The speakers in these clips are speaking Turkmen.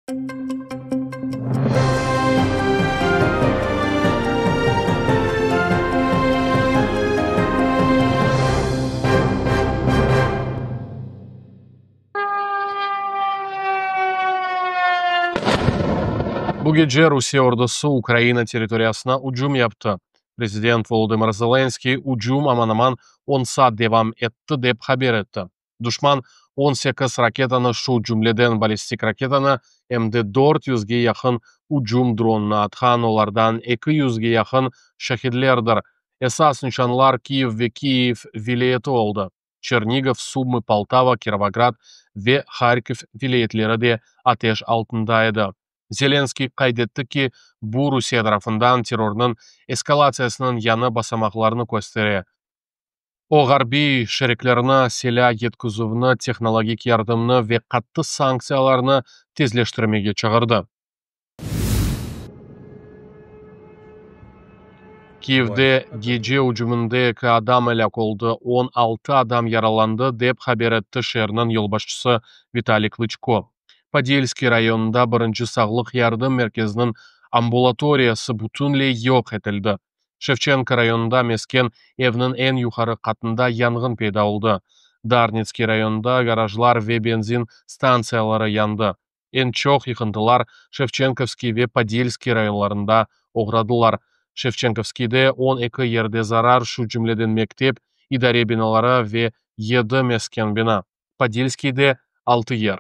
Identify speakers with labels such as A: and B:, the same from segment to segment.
A: Bu gece Rusiya ordusu Ukraina territoriyasına hücum yaptı. Prezident Volodymyr Zelenskiy hücum aman 10 saat devam etti deb haber etdi. Düşman 18 raketani, şu cümleden balistik raketani hamda 400 ga yaqin hücum dronunu atgan, olardan 200 ga yaqin shahidlardir. Esas nishonlar Kiyev ve Kiyev viloyati oldu. Chernigov, Sumy, Poltava, Kirovograd ve Kharkiv viloyatlari de ateş altında edi. Zelenskiy qayd etdiki, bu Rusiya tarafından terrorning eskalatsiyasining yana basamoqlarini gösteriyor. O g'arbiy sheriklarini silah yetkazuvni, texnologik yordamni ve qattiq sanksiyalarni tezlashtirmaga chaqirdi. Kiyev'de gece hücumunda 2 adam helak oldu, 16 adam yaralandı deb haber etdi şehirning yol başçısı Vitaliy Klitschko. Podilskiy rayonunda birinchi sog'liq yardım merkezining ambulatoriyasi butunlay yo'q etildi. Shevchenko rayonida mesken evning en yuqori qatında yong'in paydo bo'ldi. Darnetskiy rayonida garajlar ve benzin stansiyalari yondi. En çok yıkıntılar Shevchenkovskiy ve Podilskiy rayonlarında uğradılar. Shevchenkovskiyda 12 yerde zarar, şu cümleden mektep, idare binaları ve 7 mesken bina. Podilskiyda 6 yer.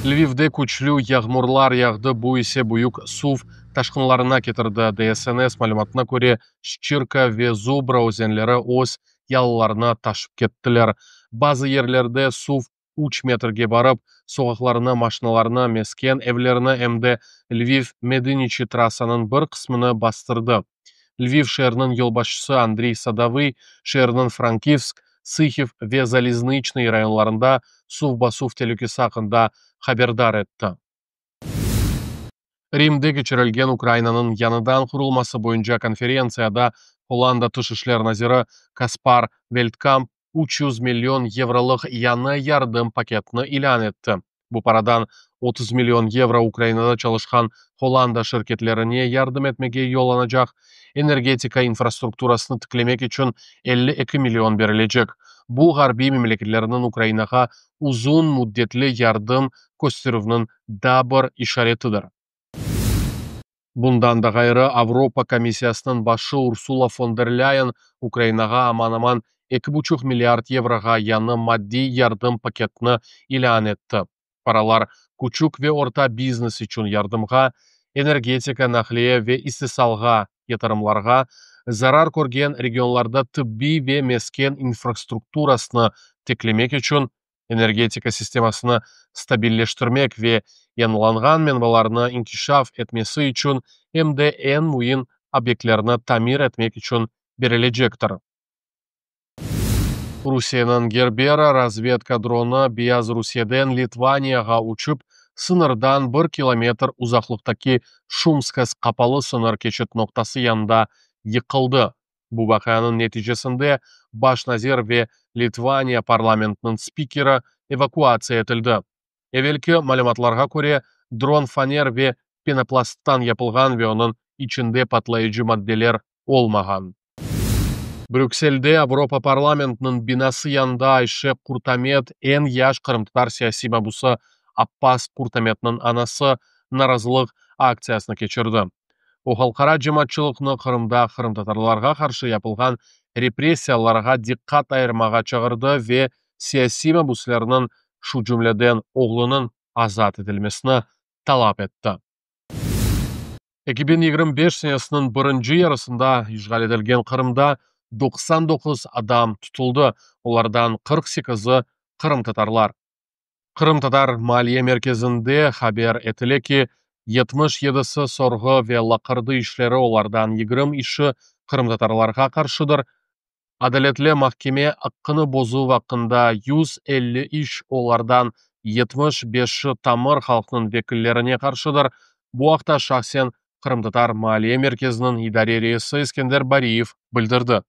A: Lvivda kuchli yağmurlar yağdı, bu ise büyük suv taşkınlarına getirdi. DSNS ma'lumotuna ko'ra, Shchirka ve Zubra o'zanlari o'z yo'llarini tashib ketdilar. Ba'zi yerlarda suv 3 metrga borib, so'qoqlarini, mashinalarni, mesken evlarini hamda Lviv Medinichi trassaning bir qismini bostirdi. Lviv shahrining yo'lboshchisi Andrey Sadoviy shahrining Frankivsk, Syxiv ve Zaliznychny rayonlarında suv bosuv tehlikasi haqida xabardor etdi. Rimda kechirilgan Ukrainaning yanidan qurilmasi bo'yicha konferensiyada Hollanda tashqi ishlar naziri Kaspar Veldkamp 300 milyon yevrolik yangi yardım paketini e'lon etdi. Bu paradan 30 milyon yevro Ukrainada çalışkan Hollanda şirketlerine yardım etmege yo'llanacak. Energetika infrastrukturasini tiklamak uchun 52 milyon berilecek. Bu g'arbiy mamlakatlarning Ukrainaga uzun muddatli yardım ko'rsatuvning da bir ishoratidir. Bundan da gayrı Avropa Komissiyasining başı Ursula von der Leyen Ukrainaga aman 2,5 milliard yevroga yangi moddiy yardım paketini e'lon etdi. Paralar küçük ve orta biznes uchun yordamga, energetika, nahliye ve istisolga, yatırımlarga, zarar ko'rgan regionlarda tibbiy ve mesken infrastrukturasini tiklamak uchun, energetika sistemasini stabillashtirmak ve yanılangan manbalarni inkişaf etmesi uchun hamda en muhim obyektlarni ta'mir etmek uchun berilecektir. Rusiyaning Gerbera razvedka droni Beyaz Rusiyadan Litvaniyaga uchib, sınırdan 1 kilometr uzoqlikdagi Shumskas qapalı sınır keçit noktası yanında yıkıldı. Bu voqeaning netijasida bosh nazir ve Litvaniya parlamentining spikeri evakuasiya etildi. Evvelki ma'lumotlarga ko'ra, dron faner ve penoplastdan yapılgan ve onun içinde patlayıcı maddeler olmagan. Brüksel'de Avropa Parlamentining binası yanında Ayşe Kurtamet en yaş Kırımtatar siyasi babusi Abbas Kurtametning anası norozilik aksiyasini kechirdi. O xalqaro jamoatchilikni Qrimda Qrimtatarlarga qarshi yapılgan repressiyalarga diqqat ayirmaga chaqirdi ve siyasi mabuslarning şu cümleden o'g'lining azat edilmesini talab etdi. 2025 senesining birinchi yarısında işgal edilgan Qrimda 99 adam tutuldu. Onlardan 48'i Qrimtatarlar. Qrimtatar Maliye Merkezinde haber etili ki 77'si sorgu ve laqırdı işleri, onlardan 20 işi Qrimtatarlarga qarşıdır. Adaletli mahkeme hakkını bozuv hakkında 150 iş, onlardan 75'i tamir halkının vekillerine karşıdır. Bu haqda şahsen Qrimtatar Maliye Merkezining idare reisi Iskender Bariyev bildirdi.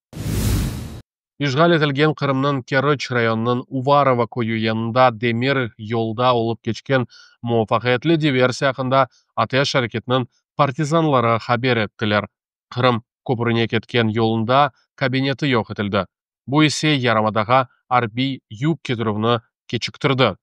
A: Ишгал етілген Қырымның Керыч районының Уварово көйі янында демир yolda olup geçken muvaffaqiyetli diversiya haqında ateş hareketinin partizanları haber ettiler. Kırım köprüne ketken yolunda kabineti yok etildi. Bu ise Yaramadaga harbiy yük ketiruvni kechiktirdi.